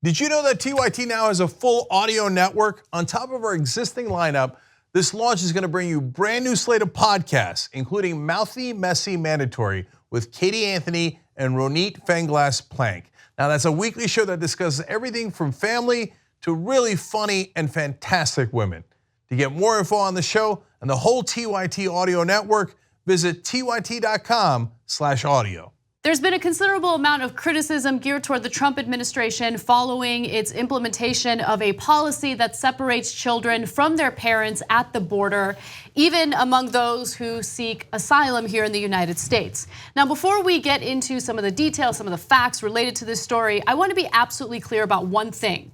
Did you know that TYT now has a full audio network? On top of our existing lineup, this launch is going to bring you a brand new slate of podcasts, including Mouthy Messy Mandatory with Katie Anthony and Ronit Fanglass Plank. Now that's a weekly show that discusses everything from family to really funny and fantastic women. To get more info on the show and the whole TYT audio network, visit tyt.com/audio. There's been a considerable amount of criticism geared toward the Trump administration following its implementation of a policy that separates children from their parents at the border, even among those who seek asylum here in the United States. Now, before we get into some of the details, some of the facts related to this story, I want to be absolutely clear about one thing.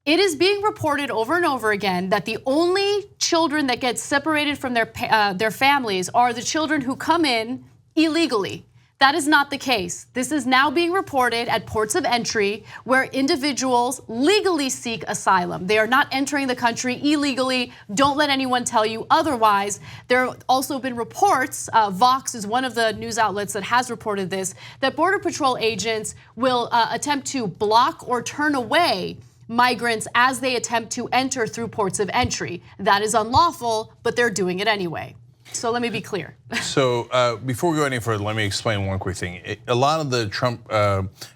It is being reported over and over again that the only children that get separated from their families are the children who come in illegally. That is not the case. This is now being reported at ports of entry where individuals legally seek asylum. They are not entering the country illegally. Don't let anyone tell you otherwise. There have also been reports, Vox is one of the news outlets that has reported this, that Border Patrol agents will attempt to block or turn away migrants as they attempt to enter through ports of entry. That is unlawful, but they're doing it anyway. So let me be clear. So before we go any further, let me explain one quick thing. A lot of the Trump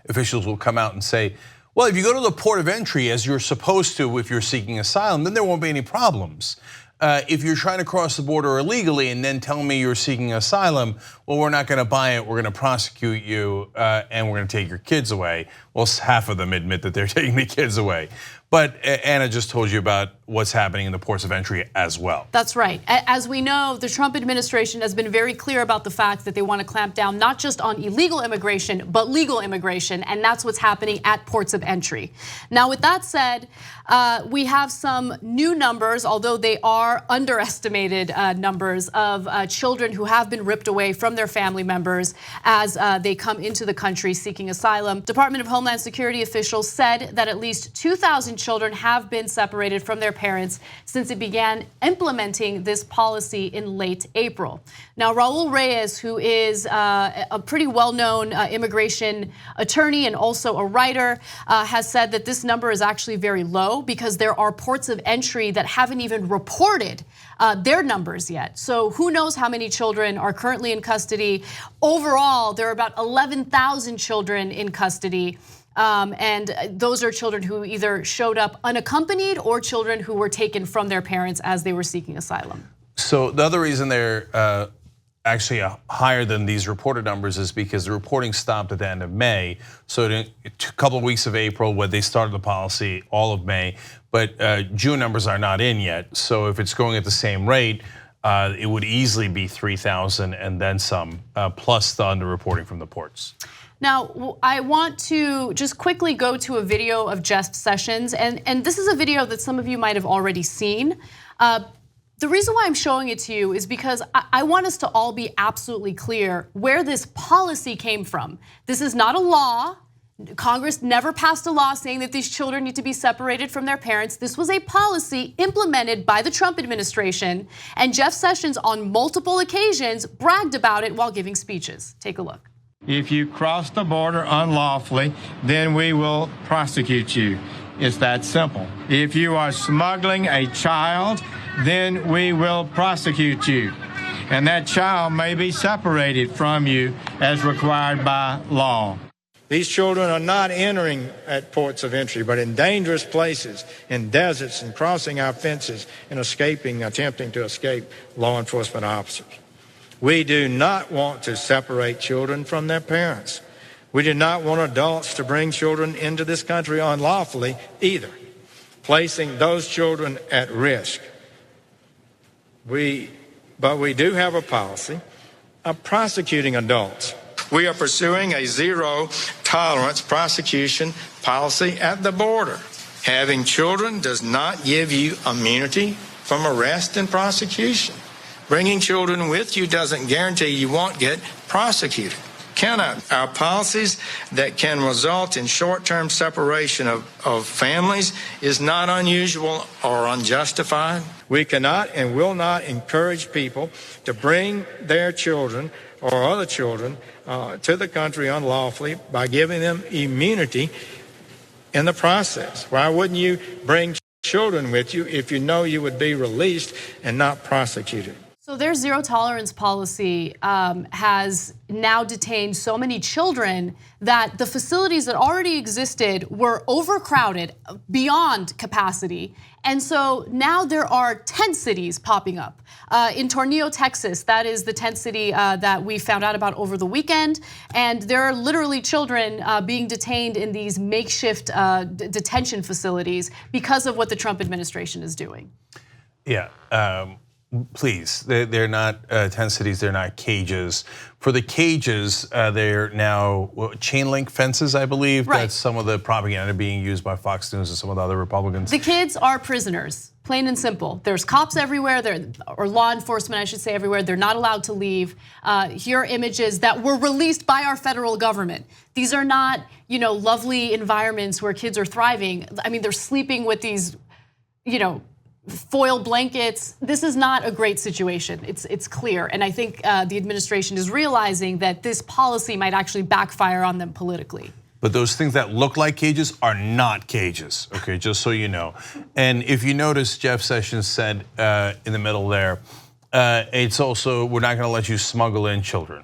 officials will come out and say, well, if you go to the port of entry as you're supposed to if you're seeking asylum, then there won't be any problems. If you're trying to cross the border illegally and then tell me you're seeking asylum, well, we're not going to buy it, we're going to prosecute you, and we're going to take your kids away. Well, half of them admit that they're taking the kids away. But Anna just told you about what's happening in the ports of entry as well. That's right. As we know, the Trump administration has been very clear about the fact that they want to clamp down not just on illegal immigration, but legal immigration, and that's what's happening at ports of entry. Now, with that said, we have some new numbers, although they are underestimated numbers of children who have been ripped away from their family members as they come into the country seeking asylum. Department of Homeland Security officials said that at least 2,000 children have been separated from their parents since it began implementing this policy in late April. Now, Raul Reyes, who is a pretty well-known immigration attorney and also a writer, has said that this number is actually very low because there are ports of entry that haven't even reported their numbers yet. So who knows how many children are currently in custody. Overall, there are about 11,000 children in custody. And those are children who either showed up unaccompanied or children who were taken from their parents as they were seeking asylum. So the other reason they're actually higher than these reported numbers is because the reporting stopped at the end of May. So a couple of weeks of April when they started the policy, all of May, but June numbers are not in yet. So if it's going at the same rate, it would easily be 3,000 and then some, plus the underreporting from the ports. Now, I want to just quickly go to a video of Jeff Sessions, and this is a video that some of you might have already seen. The reason why I'm showing it to you is because I want us to all be absolutely clear where this policy came from. This is not a law. Congress never passed a law saying that these children need to be separated from their parents. This was a policy implemented by the Trump administration, and Jeff Sessions on multiple occasions bragged about it while giving speeches. Take a look. If you cross the border unlawfully, then we will prosecute you. It's that simple. If you are smuggling a child, then we will prosecute you. And that child may be separated from you as required by law. These children are not entering at ports of entry, but in dangerous places, in deserts, and crossing our fences and attempting to escape law enforcement officers. We do not want to separate children from their parents. We do not want adults to bring children into this country unlawfully either, placing those children at risk. But we do have a policy of prosecuting adults. We are pursuing a zero tolerance prosecution policy at the border. Having children does not give you immunity from arrest and prosecution. Bringing children with you doesn't guarantee you won't get prosecuted. Cannot. Our policies that can result in short-term separation of families is not unusual or unjustified. We cannot and will not encourage people to bring their children or other children to the country unlawfully by giving them immunity in the process? Why wouldn't you bring children with you if you know you would be released and not prosecuted? So their zero tolerance policy has now detained so many children that the facilities that already existed were overcrowded beyond capacity. And so now there are tent cities popping up. In Tornillo, Texas, that is the tent city that we found out about over the weekend. And there are literally children being detained in these makeshift detention facilities because of what the Trump administration is doing. Yeah. Please, they're not tent cities, they're not cages. For the cages, they're now chain link fences, I believe. Right. That's some of the propaganda being used by Fox News and some of the other Republicans. The kids are prisoners, plain and simple. There's cops everywhere, or law enforcement, I should say, everywhere. They're not allowed to leave. Here are images that were released by our federal government. These are not, lovely environments where kids are thriving. I mean, they're sleeping with these, foil blankets. This is not a great situation. It's clear, and I think the administration is realizing that this policy might actually backfire on them politically. But those things that look like cages are not cages, okay, just so you know. And if you notice, Jeff Sessions said in the middle there, it's also, we're not gonna let you smuggle in children.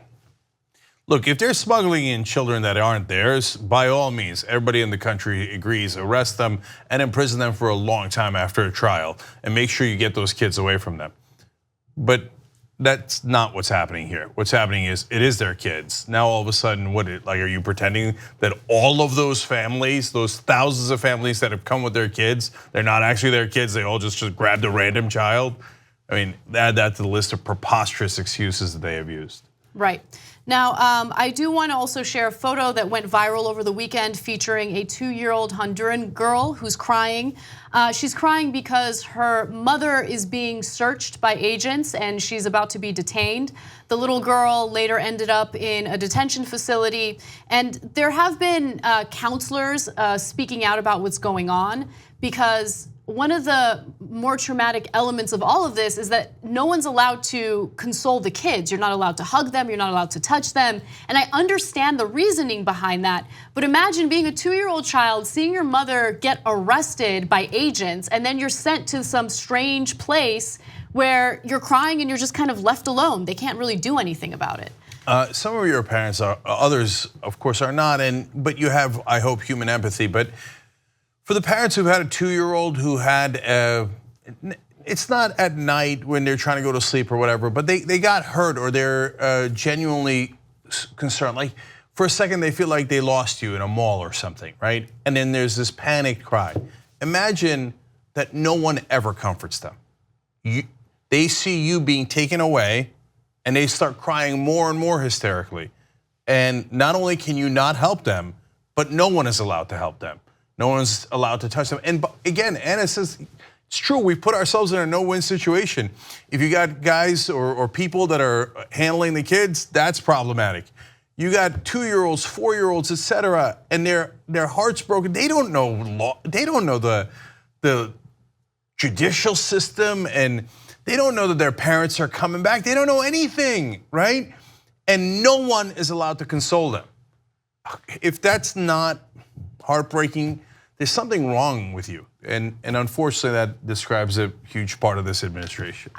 Look, if they're smuggling in children that aren't theirs, by all means, everybody in the country agrees, arrest them and imprison them for a long time after a trial and make sure you get those kids away from them. But that's not what's happening here. What's happening is it is their kids. Now all of a sudden, are you pretending that all of those families, those thousands of families that have come with their kids, they're not actually their kids, they all just grabbed a random child? I mean, add that to the list of preposterous excuses that they have used. Right. Now, I do want to also share a photo that went viral over the weekend featuring a 2-year-old Honduran girl who's crying. She's crying because her mother is being searched by agents and she's about to be detained. The little girl later ended up in a detention facility, and there have been counselors speaking out about what's going on, because one of the more traumatic elements of all of this is that no one's allowed to console the kids. You're not allowed to hug them, you're not allowed to touch them. And I understand the reasoning behind that, but imagine being a 2-year-old child, seeing your mother get arrested by agents, and then you're sent to some strange place where you're crying and you're just kind of left alone. They can't really do anything about it. Some of your parents are, others of course are not, but you have, I hope, human empathy. But for the parents who had a 2-year-old who had, it's not at night when they're trying to go to sleep or whatever, but they got hurt or they're genuinely concerned. Like for a second they feel like they lost you in a mall or something, right? And then there's this panicked cry. Imagine that no one ever comforts them. They see you being taken away and they start crying more and more hysterically. And not only can you not help them, but no one is allowed to help them. No one's allowed to touch them. And again, Anna says, it's true, we put ourselves in a no-win situation. If you got guys or people that are handling the kids, that's problematic. You got 2-year-olds, 4-year-olds, etc., and their hearts broken. They don't know law, they don't know the judicial system, and they don't know that their parents are coming back. They don't know anything, right? And no one is allowed to console them. If that's not heartbreaking, there's something wrong with you. And unfortunately, that describes a huge part of this administration.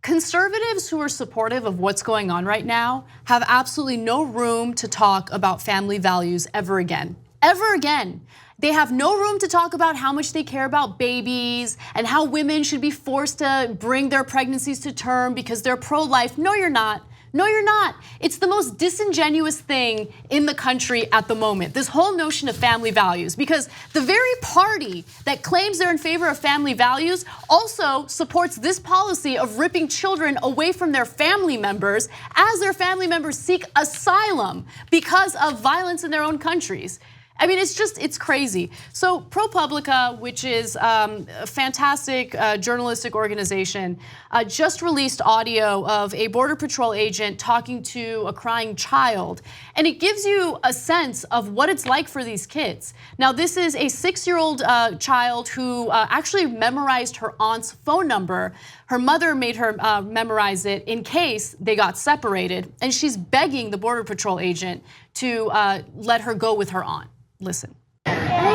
Conservatives who are supportive of what's going on right now have absolutely no room to talk about family values ever again. Ever again. They have no room to talk about how much they care about babies and how women should be forced to bring their pregnancies to term because they're pro-life. No, you're not. No, you're not. It's the most disingenuous thing in the country at the moment, this whole notion of family values, because the very party that claims they're in favor of family values also supports this policy of ripping children away from their family members as their family members seek asylum because of violence in their own countries. I mean, it's crazy. So ProPublica, which is a fantastic journalistic organization, just released audio of a Border Patrol agent talking to a crying child. And it gives you a sense of what it's like for these kids. Now, this is a 6-year-old child who actually memorized her aunt's phone number. Her mother made her memorize it in case they got separated. And she's begging the Border Patrol agent to let her go with her aunt. Listen. Hey,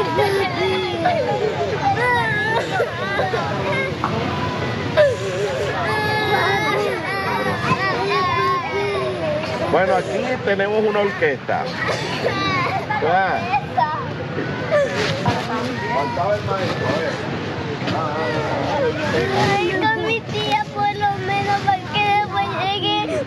Bueno, aquí tenemos una orquesta. Faltaba el maestro, Ay, con mi tía por lo menos para que después llegue.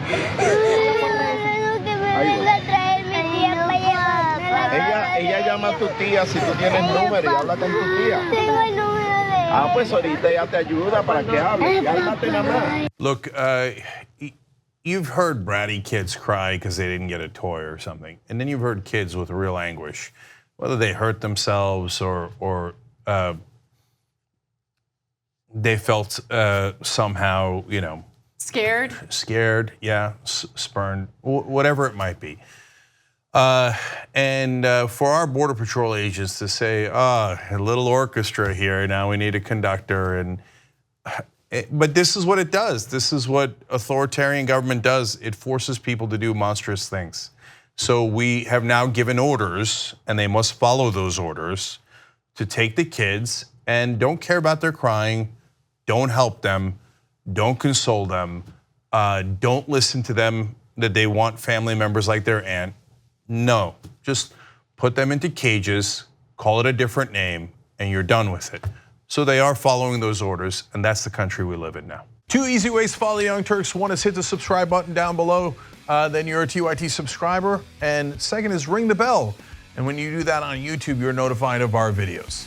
Que me venga a traer mi tía para llevarme. Ella llama a tu tía si tú tienes número y habla con tu tía. Tengo el número de ella. Ah, pues ahorita ella te ayuda para que hable. Cálmate nada más. Look, you've heard bratty kids cry because they didn't get a toy or something, and then you've heard kids with real anguish, whether they hurt themselves or they felt somehow, scared, yeah, spurned, whatever it might be. And for our Border Patrol agents to say, a little orchestra here, now we need a conductor, but this is what it does. This is what authoritarian government does. It forces people to do monstrous things. So we have now given orders, and they must follow those orders, to take the kids and don't care about their crying, don't help them, don't console them, don't listen to them that they want family members like their aunt. No, just put them into cages, call it a different name, and you're done with it. So they are following those orders, and that's the country we live in now. 2 easy ways to follow the Young Turks. One is hit the subscribe button down below, then you're a TYT subscriber. And second is ring the bell. And when you do that on YouTube, you're notified of our videos.